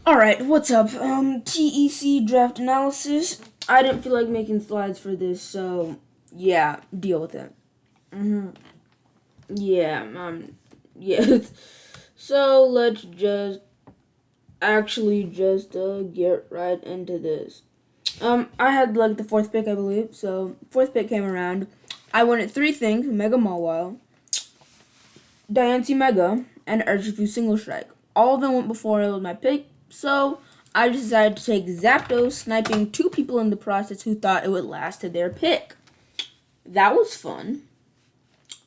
Alright, what's up? TEC Draft analysis. I didn't feel like making slides for this, so yeah, deal with it. Yeah, yeah. So let's just get right into this. I had like the fourth pick, I believe. So fourth pick came around. I wanted three things: Mega Mawile, Diancie Mega, and Urshifu Single Strike. All of them went before it was my pick, so I decided to take Zapdos, sniping two people in the process who thought it would last to their pick. That was fun.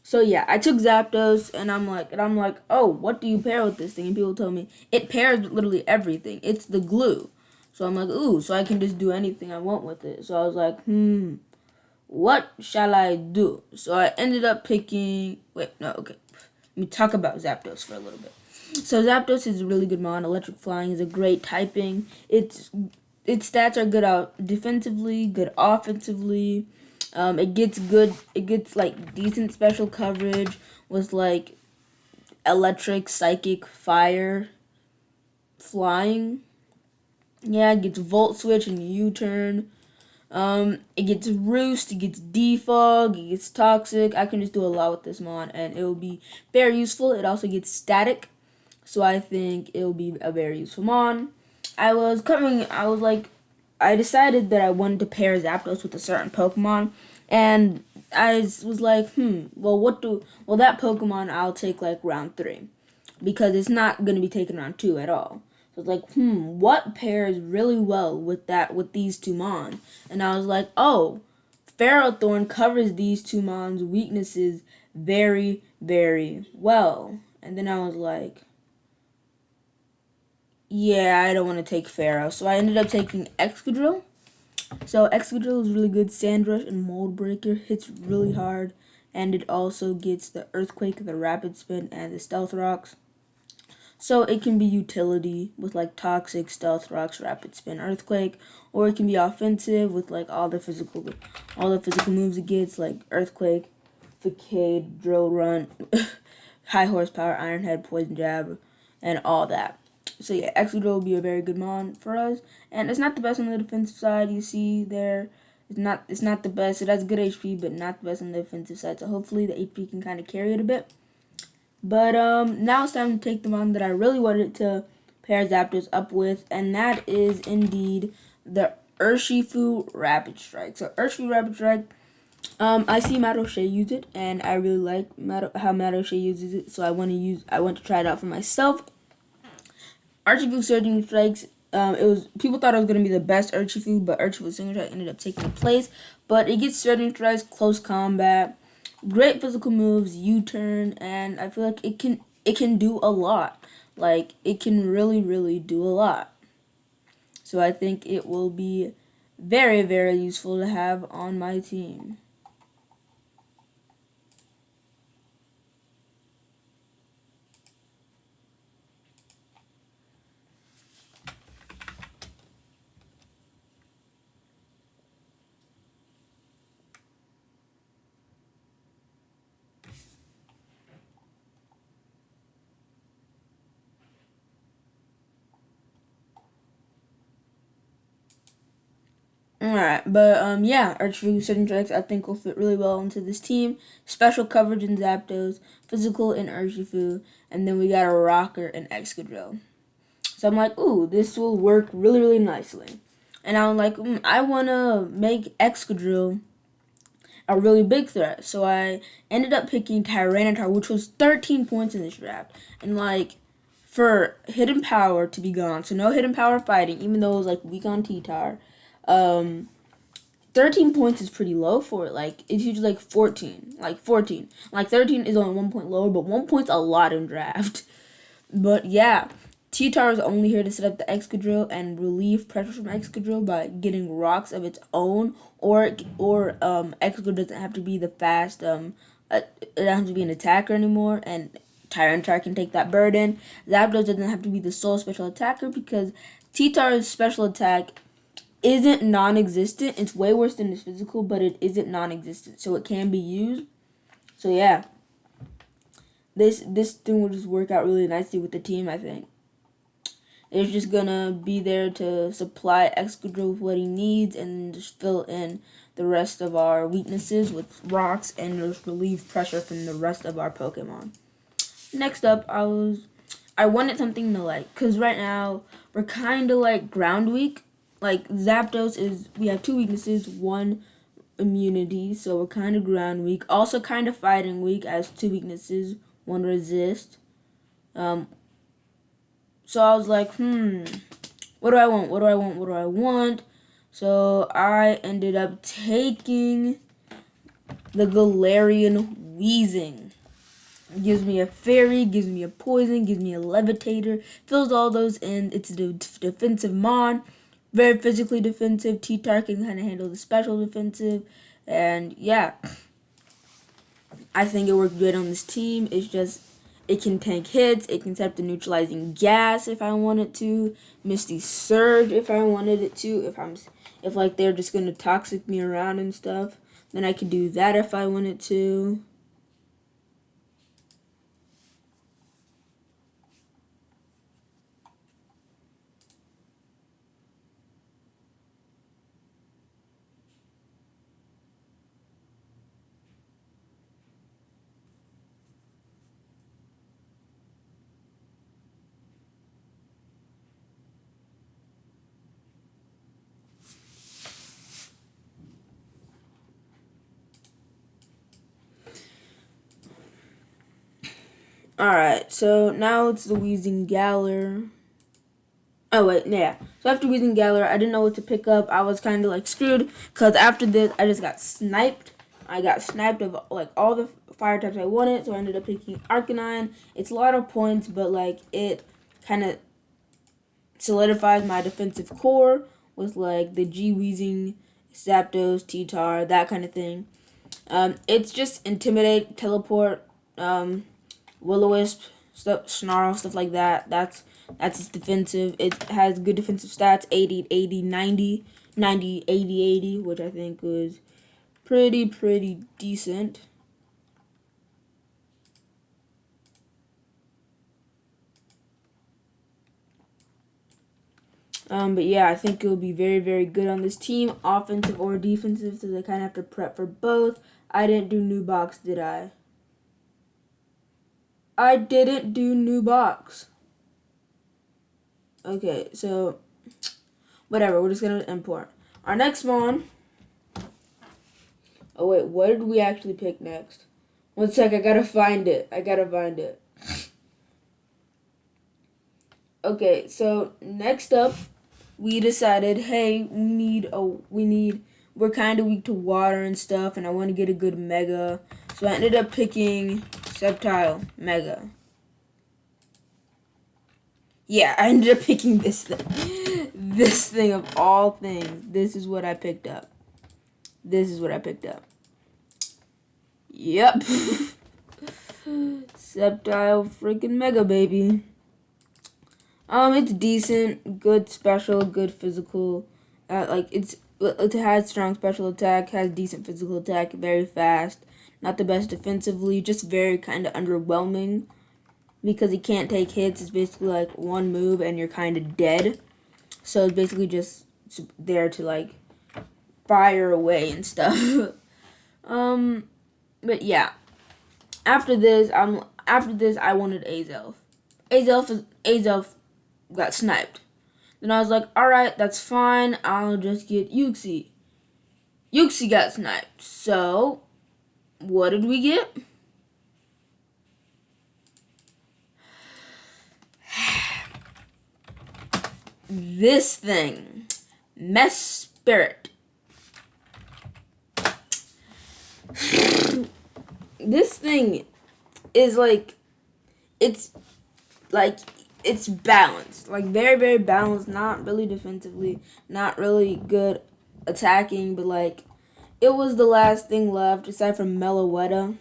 So yeah, I took Zapdos, and I'm like, oh, what do you pair with this thing? And people told me it pairs with literally everything. It's the glue. So I'm like, ooh, so I can just do anything I want with it. So I was like, what shall I do? So I ended up picking. Wait, no, okay. Let me talk about Zapdos for a little bit. So Zapdos is a really good mon. Electric Flying is a great typing. Its stats are good out defensively, good offensively. It gets good. It gets like decent special coverage with like electric, psychic, fire, flying. Yeah, it gets Volt Switch and U-turn. It gets Roost, it gets Defog, it gets Toxic. I can just do a lot with this mon, and it will be very useful. It also gets Static, so I think it will be a very useful mon. I decided that I wanted to pair Zapdos with a certain Pokemon, and I was like, well, that Pokemon I'll take like round 3, because it's not going to be taken round 2 at all. So it's like, what pairs really well with these two Mons? And I was like, oh, Ferrothorn covers these two Mons' weaknesses very, very well. And then I was like, yeah, I don't want to take Pharaoh. So I ended up taking Excadrill. So Excadrill is really good. Sandrush and Mold Breaker hits really hard. And it also gets the Earthquake, the Rapid Spin, and the Stealth Rocks. So it can be utility with like Toxic, Stealth Rocks, Rapid Spin, Earthquake, or it can be offensive with like all the physical moves it gets, like Earthquake, Facade, Drill Run, High Horsepower, Iron Head, Poison Jab, and all that. So yeah, Excadrill will be a very good mon for us, and it's not the best on the defensive side. You see there, it's not the best. It has good HP, but not the best on the defensive side. So hopefully the HP can kind of carry it a bit. But now it's time to take the mon that I really wanted to pair Zapdos up with, and that is indeed the Urshifu Rapid Strike. So Urshifu Rapid Strike, I see Matt O'Shea use it, and I really like how Matt O'Shea uses it. So I want to try it out for myself. Urshifu Surging Strikes. People thought it was gonna be the best Urshifu, but Urshifu Single Strike ended up taking place. But it gets Surging Strikes, close combat, great physical moves, U-turn, and I feel like it can do a lot. Like it can really do a lot. So I think it will be very, very useful to have on my team. Alright, but yeah, Urshifu Surging Strikes I think will fit really well into this team. Special coverage in Zapdos, physical in Urshifu, and then we got a rocker in Excadrill. So I'm like, ooh, this will work really nicely. And I'm like, I want to make Excadrill a really big threat. So I ended up picking Tyranitar, which was 13 points in this draft. And like, for Hidden Power to be gone, so no Hidden Power fighting, even though it was like weak on T-Tar, 13 points is pretty low for it. Like, it's usually like 14. Like, 14. Like, 13 is only 1 point lower, but 1 point's a lot in draft. But yeah, T-Tar is only here to set up the Excadrill and relieve pressure from Excadrill by getting rocks of its own, or Excadrill doesn't have to be the fast, it doesn't have to be an attacker anymore, and Tyranitar can take that burden. Zapdos doesn't have to be the sole special attacker because T-Tar's special attack isn't non-existent. It's way worse than his physical, but it isn't non-existent, so it can be used. So yeah, this thing will just work out really nicely with the team, I think. It's just gonna be there to supply Excadrill with what he needs and just fill in the rest of our weaknesses with rocks and just relieve pressure from the rest of our Pokemon. Next up, I wanted something to like, cause right now we're kind of like ground weak. Like Zapdos we have 2 weaknesses, 1 immunity, so we're kind of ground weak. Also kind of fighting weak as 2 weaknesses, 1 resist. So I was like, what do I want? What do I want? What do I want? So I ended up taking the Galarian Weezing. It gives me a fairy, gives me a poison, gives me a levitator, fills all those in. It's a defensive mon, very physically defensive. T-Tar can kind of handle the special defensive, and yeah, I think it worked good on this team. It's just it can tank hits, it can set up the neutralizing gas if I wanted to, Misty Surge if I wanted it to. If like they're just gonna toxic me around and stuff, then I could do that if I wanted to. Alright, so now it's the Weezing Galar. Oh, wait, yeah. So after Weezing Galar, I didn't know what to pick up. I was kind of like screwed because after this, I just got sniped. I got sniped of like all the fire types I wanted, so I ended up picking Arcanine. It's a lot of points, but like it kind of solidifies my defensive core with like the G-Weezing, Zapdos, T-Tar, that kind of thing. It's just Intimidate, Teleport, Will-O-Wisp, stuff, Snarl, stuff like that. That's its defensive. It has good defensive stats, 80, 80, 90, 90, 80, 80, which I think was pretty decent. But yeah, I think it'll be very good on this team, offensive or defensive, so they kind of have to prep for both. I didn't do new box, did I? I didn't do new box. Okay, so whatever, we're just gonna import. Our next one. Oh wait, what did we actually pick next? One sec, I gotta find it. Okay, so next up, we decided, hey, we're kind of weak to water and stuff, and I want to get a good Mega. So I ended up picking Sceptile Mega. Yeah, I ended up picking this thing. This thing of all things. This is what I picked up. Yep. Sceptile freaking Mega, baby. It's decent, good special, good physical. It has strong special attack, has decent physical attack, very fast. Not the best defensively, just very kind of underwhelming because he can't take hits. It's basically like one move and you're kind of dead. So it's basically just there to like fire away and stuff. But yeah. After this, I wanted Azelf. Azelf got sniped. Then I was like, alright, that's fine. I'll just get Uxie. Uxie got sniped. So, what did we get? This thing. Mess Spirit. This thing is like, it's balanced, like very balanced, not really defensively, not really good attacking, but like it was the last thing left aside from Meloetta,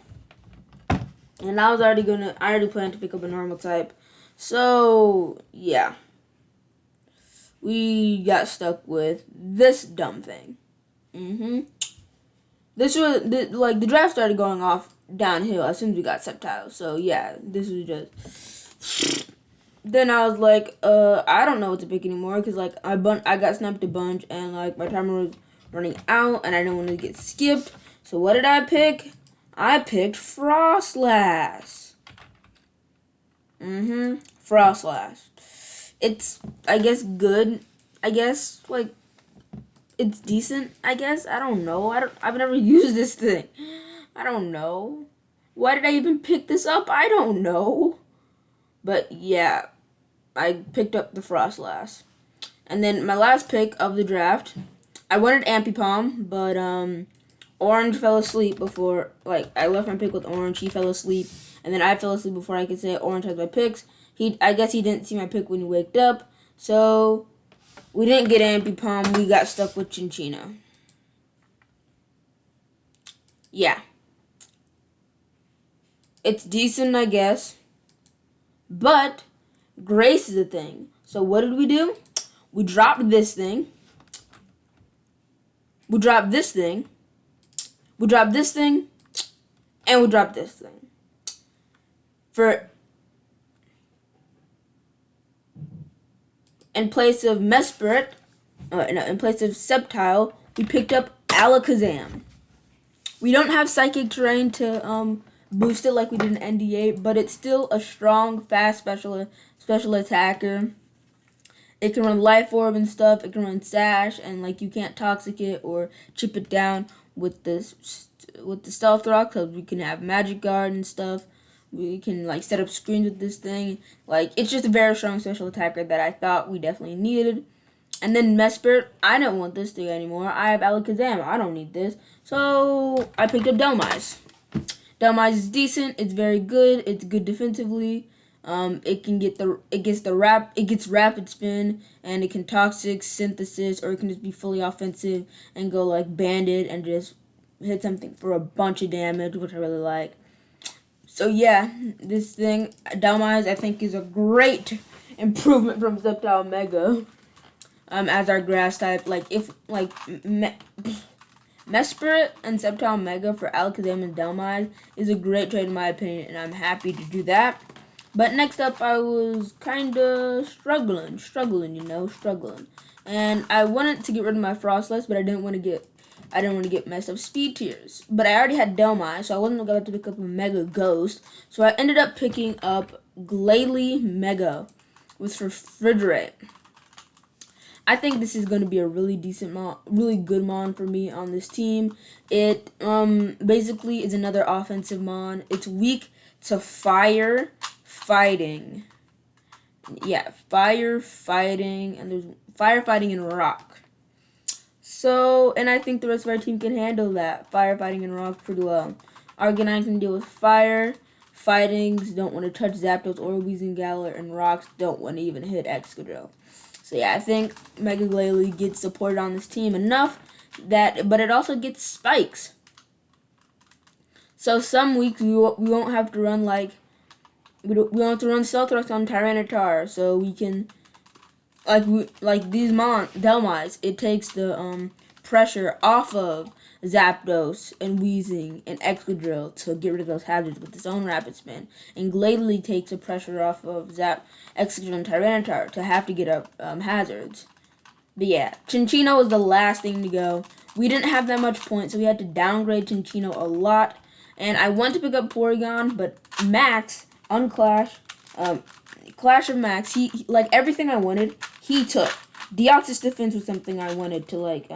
and I already planned to pick up a normal type, so yeah, we got stuck with this dumb thing. This was the draft started going off downhill as soon as we got Sceptile, so yeah, this was just then I was like, I don't know what to pick anymore because like I got sniped a bunch and like my timer was running out and I didn't want to get skipped. So what did I pick? I picked Frostlass. Frostlass. It's, I guess, good. I guess like it's decent. I guess I don't know. I've never used this thing. I don't know. Why did I even pick this up? I don't know. But yeah, I picked up the Frostlass. And then my last pick of the draft, I wanted Ampipom, but Orange fell asleep before, like, I left my pick with Orange, he fell asleep, and then I fell asleep before I could say Orange has my picks. I guess he didn't see my pick when he waked up, so we didn't get Ampipom, we got stuck with Chinchino. Yeah. It's decent, I guess, but Grace is a thing. So what did we do? We dropped this thing. We dropped this thing. We dropped this thing. And we dropped this thing. In place of Mesprit, in place of Sceptile, we picked up Alakazam. We don't have Psychic Terrain to boost it like we did in NDA, but it's still a strong, fast special attacker. It can run Life Orb and stuff. It can run Sash, and like you can't Toxic it or chip it down with the Stealth Rock, because we can have Magic Guard and stuff. We can like set up screens with this thing. Like, it's just a very strong special attacker that I thought we definitely needed. And then Mesprit, I don't want this thing anymore. I have Alakazam. I don't need this. So I picked up Delmise. Delmise is decent. It's very good. It's good defensively. It gets rapid spin, and it can Toxic, Synthesis, or it can just be fully offensive and go like Bandit and just hit something for a bunch of damage, which I really like. So yeah, this thing, Delmise, I think is a great improvement from Sceptile Mega. As our grass type, like if like Mesprit and Sceptile Mega for Alakazam and Delmise is a great trade in my opinion, and I'm happy to do that. But next up, I was kind of struggling, and I wanted to get rid of my Frostlass, but I didn't want to get messed up speed tiers. But I already had Delmise, so I wasn't about to pick up a Mega Ghost. So I ended up picking up Glalie Mega with Refrigerate. I think this is going to be a really decent mon, really good mon for me on this team. It basically is another offensive mon. It's weak to fire fighting. Yeah, firefighting, and there's firefighting and rock. So, and I think the rest of our team can handle that, firefighting and rock, pretty well. Arcanine can deal with fire. Fightings don't want to touch Zapdos or Weezingala, and rocks don't want to even hit Excadrill. So yeah, I think Mega Glalie gets supported on this team enough that, but it also gets spikes. So some weeks we won't have to run like, we don't have to run Stealth Rocks on Tyranitar, so we can, like these Delmise, it takes the pressure off of Zapdos and Weezing and Excadrill to get rid of those hazards with its own rapid spin. And Glalie takes the pressure off of Excadrill and Tyranitar to have to get up hazards. But yeah, Chinchino was the last thing to go. We didn't have that much points, so we had to downgrade Chinchino a lot. And I went to pick up Porygon, but Max on Clash of Max, he like everything I wanted, he took. Deoxys Defense was something I wanted to like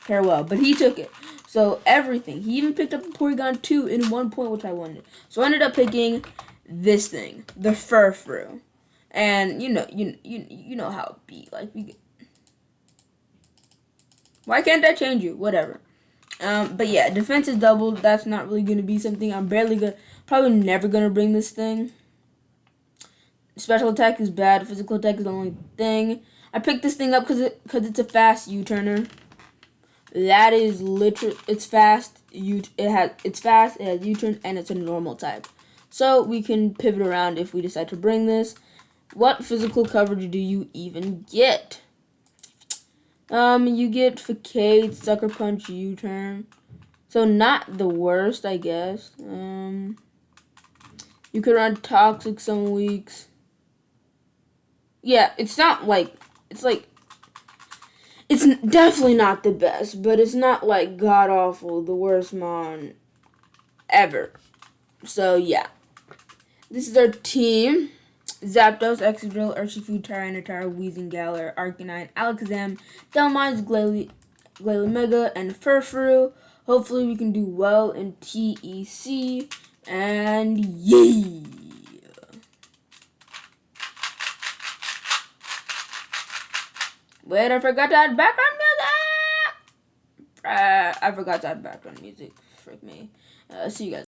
pair well, but he took it. So everything. He even picked up the Porygon 2 in 1 point, which I wanted. So I ended up picking this thing, the Furfrou. And you know how it be. Like why can't I change you? Whatever. But yeah, defense is doubled. That's not really gonna be something. I'm probably never gonna bring this thing. Special attack is bad. Physical attack is the only thing. I picked this thing up because it's a fast U-turner. That is literally, it's fast. It's fast. It has U-turn, and it's a normal type. So we can pivot around if we decide to bring this. What physical coverage do you even get? You get Facade, Sucker Punch, U-turn. So not the worst, I guess. You could run Toxic some weeks. Yeah, it's not like, it's like, it's definitely not the best, but it's not like god awful, the worst mon ever. So yeah, this is our team. Zapdos, Excadrill, Urshifu, Tyranitar, Weezingale, Arcanine, Alakazam, Delmines, Glalie Mega, and Furfuru. Hopefully we can do well in TEC, and yay! Wait, I forgot to add background music! I forgot to add background music. Frick me. See you guys.